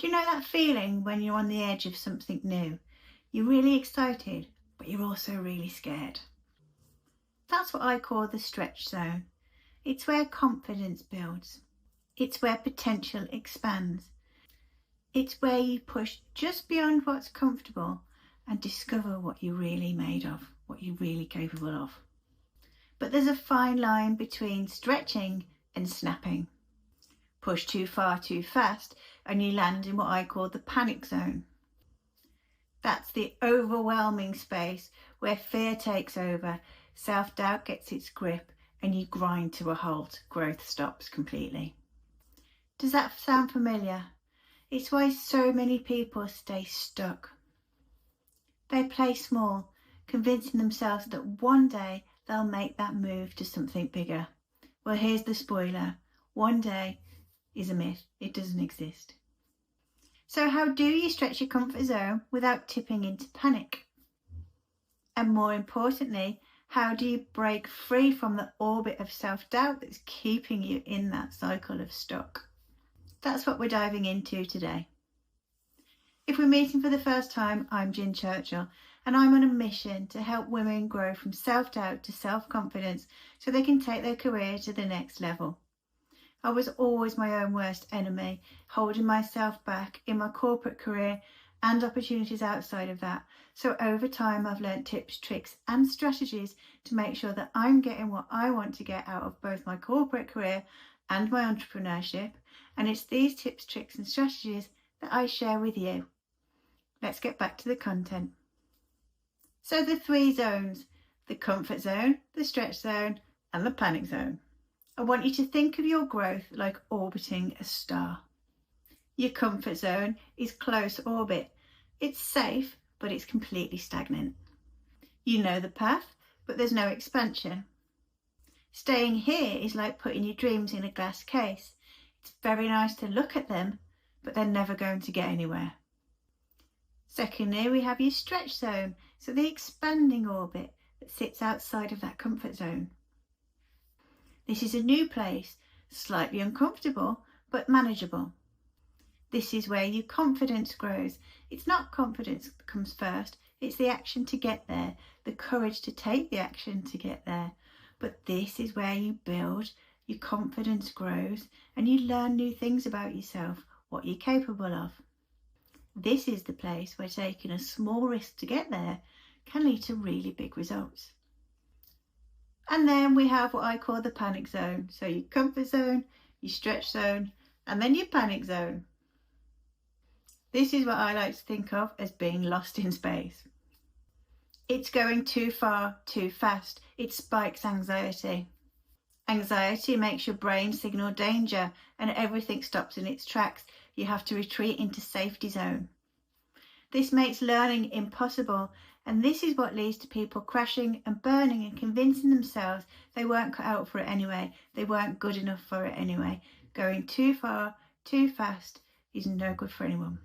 Do you know that feeling when you're on the edge of something new? You're really excited, but you're also really scared. That's what I call the stretch zone. It's where confidence builds. It's where potential expands. It's where you push just beyond what's comfortable and discover what you're really made of, what you're really capable of. But there's a fine line between stretching and snapping. Push too far too fast and you land in what I call the panic zone. That's the overwhelming space where fear takes over, self-doubt gets its grip, and you grind to a halt. Growth stops completely. Does that sound familiar? It's why so many people stay stuck. They play small, convincing themselves that one day they'll make that move to something bigger. Well, here's the spoiler. One day is a myth. It doesn't exist. So how do you stretch your comfort zone without tipping into panic? And more importantly, how do you break free from the orbit of self-doubt that's keeping you in that cycle of stuck? That's what we're diving into today. If we're meeting for the first time, I'm Churchill, and I'm on a mission to help women grow from self-doubt to self-confidence so they can take their career to the next level. I was always my own worst enemy, holding myself back in my corporate career and opportunities outside of that. So over time, I've learned tips, tricks and strategies to make sure that I'm getting what I want to get out of both my corporate career and my entrepreneurship. And it's these tips, tricks and strategies that I share with you. Let's get back to the content. So the three zones, the comfort zone, the stretch zone and the panic zone. I want you to think of your growth like orbiting a star. Your comfort zone is close orbit. It's safe, but it's completely stagnant. You know the path, but there's no expansion. Staying here is like putting your dreams in a glass case. It's very nice to look at them, but they're never going to get anywhere. Secondly, we have your stretch zone, so the expanding orbit that sits outside of that comfort zone. This is a new place, slightly uncomfortable, but manageable. This is where your confidence grows. It's not confidence that comes first, it's the action to get there, the courage to take the action to get there. But this is where you build, your confidence grows, and you learn new things about yourself, what you're capable of. This is the place where taking a small risk to get there can lead to really big results. And then we have what I call the panic zone. So your comfort zone, your stretch zone, and then your panic zone. This is what I like to think of as being lost in space. It's going too far, too fast. It spikes anxiety. Anxiety makes your brain signal danger and everything stops in its tracks. You have to retreat into safety zone. This makes learning impossible, and this is what leads to people crashing and burning and convincing themselves they weren't cut out for it anyway, they weren't good enough for it anyway. Going too far, too fast is no good for anyone.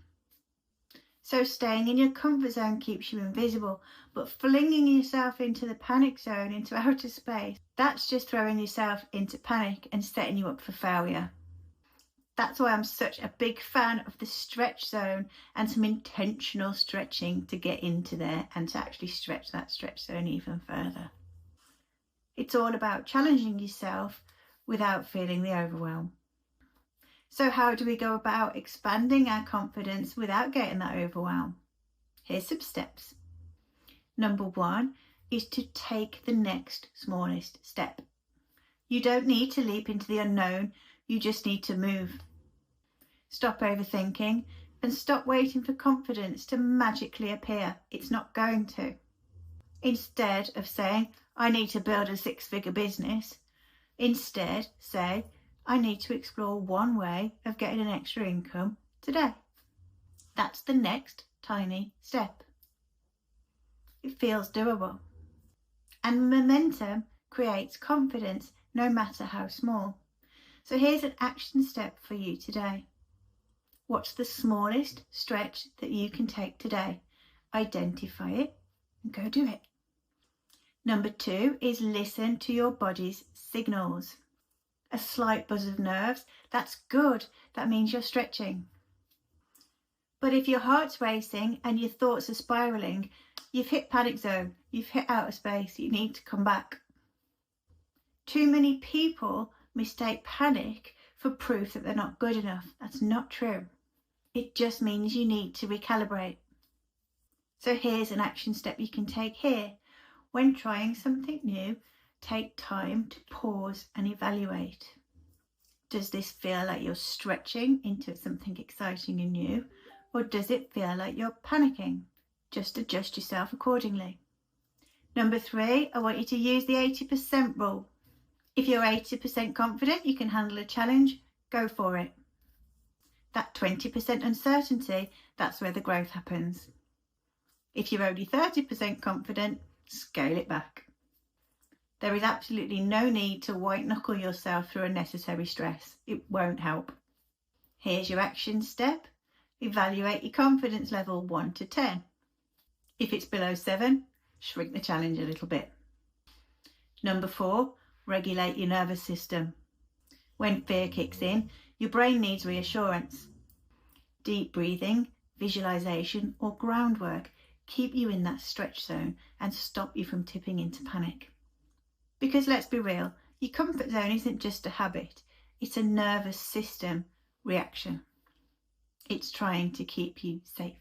So staying in your comfort zone keeps you invisible, but flinging yourself into the panic zone, into outer space, that's just throwing yourself into panic and setting you up for failure. That's why I'm such a big fan of the stretch zone and some intentional stretching to get into there and to actually stretch that stretch zone even further. It's all about challenging yourself without feeling the overwhelm. So how do we go about expanding our confidence without getting that overwhelm? Here's some steps. Number 1 is to take the next smallest step. You don't need to leap into the unknown, you just need to move. Stop overthinking and stop waiting for confidence to magically appear. It's not going to. Instead of saying, I need to build a 6-figure business, instead say, I need to explore one way of getting an extra income today. That's the next tiny step. It feels doable. And momentum creates confidence no matter how small. So here's an action step for you today. What's the smallest stretch that you can take today? Identify it and go do it. Number 2 is listen to your body's signals. A slight buzz of nerves, that's good. That means you're stretching. But if your heart's racing and your thoughts are spiraling, you've hit panic zone, you've hit outer space, you need to come back. Too many people mistake panic for proof that they're not good enough. That's not true. It just means you need to recalibrate. So here's an action step you can take here. When trying something new, take time to pause and evaluate. Does this feel like you're stretching into something exciting and new, or does it feel like you're panicking? Just adjust yourself accordingly. Number 3, I want you to use the 80% rule. If you're 80% confident you can handle a challenge, go for it. That 20% uncertainty, that's where the growth happens. If you're only 30% confident, scale it back. There is absolutely no need to white knuckle yourself through unnecessary stress. It won't help. Here's your action step. Evaluate your confidence level 1 to 10. If it's below 7, shrink the challenge a little bit. Number 4, regulate your nervous system. When fear kicks in, your brain needs reassurance. Deep breathing, visualization, or groundwork keep you in that stretch zone and stop you from tipping into panic. Because let's be real, your comfort zone isn't just a habit, it's a nervous system reaction. It's trying to keep you safe.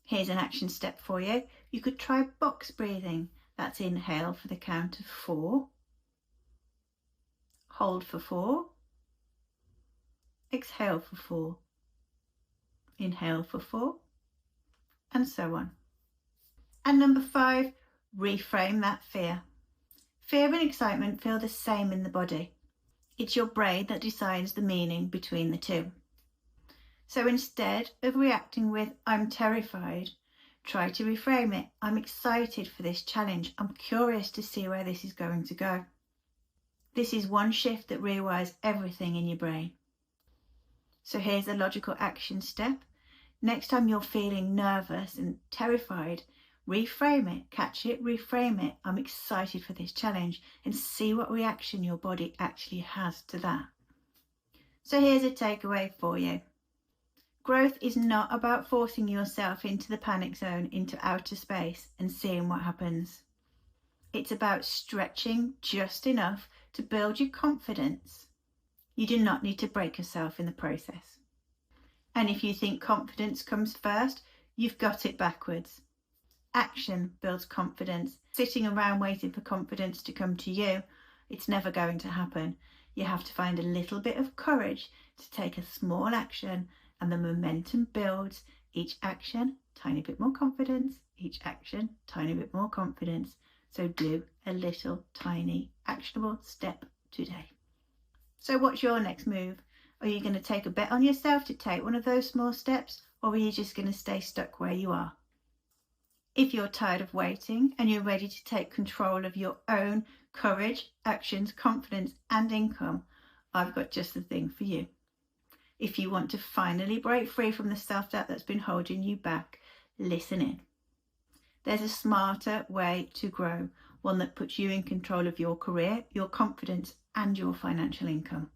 Here's an action step for you. You could try box breathing. That's inhale for the count of 4, hold for 4, exhale for 4, inhale for 4, and so on. And number 5, reframe that fear. Fear and excitement feel the same in the body. It's your brain that decides the meaning between the two. So instead of reacting with, I'm terrified, try to reframe it. I'm excited for this challenge. I'm curious to see where this is going to go. This is one shift that rewires everything in your brain. So here's a logical action step. Next time you're feeling nervous and terrified, reframe it, catch it, reframe it. I'm excited for this challenge, and see what reaction your body actually has to that. So here's a takeaway for you. Growth is not about forcing yourself into the panic zone, into outer space, and seeing what happens. It's about stretching just enough to build your confidence. You do not need to break yourself in the process. And if you think confidence comes first, you've got it backwards. Action builds confidence. Sitting around waiting for confidence to come to you, it's never going to happen. You have to find a little bit of courage to take a small action, and the momentum builds. Each action, tiny bit more confidence. Each action, tiny bit more confidence. So do a little tiny actionable step today. So what's your next move? Are you going to take a bet on yourself to take one of those small steps, or are you just going to stay stuck where you are? If you're tired of waiting and you're ready to take control of your own courage, actions, confidence and income, I've got just the thing for you. If you want to finally break free from the self-doubt that's been holding you back, listen in. There's a smarter way to grow, one that puts you in control of your career, your confidence and your financial income.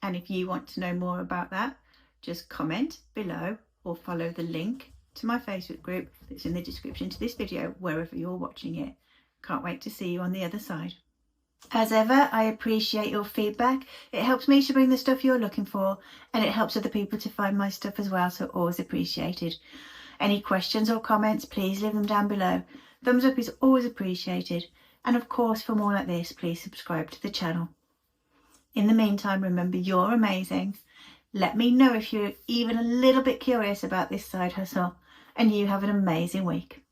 And if you want to know more about that, just comment below or follow the link to my Facebook group that's in the description to this video, wherever you're watching it. Can't wait to see you on the other side. As ever, I appreciate your feedback. It helps me to bring the stuff you're looking for, and it helps other people to find my stuff as well, so always appreciated. Any questions or comments, please leave them down below. Thumbs up is always appreciated. And of course, for more like this, please subscribe to the channel. In the meantime, remember you're amazing. Let me know if you're even a little bit curious about this side hustle, and you have an amazing week.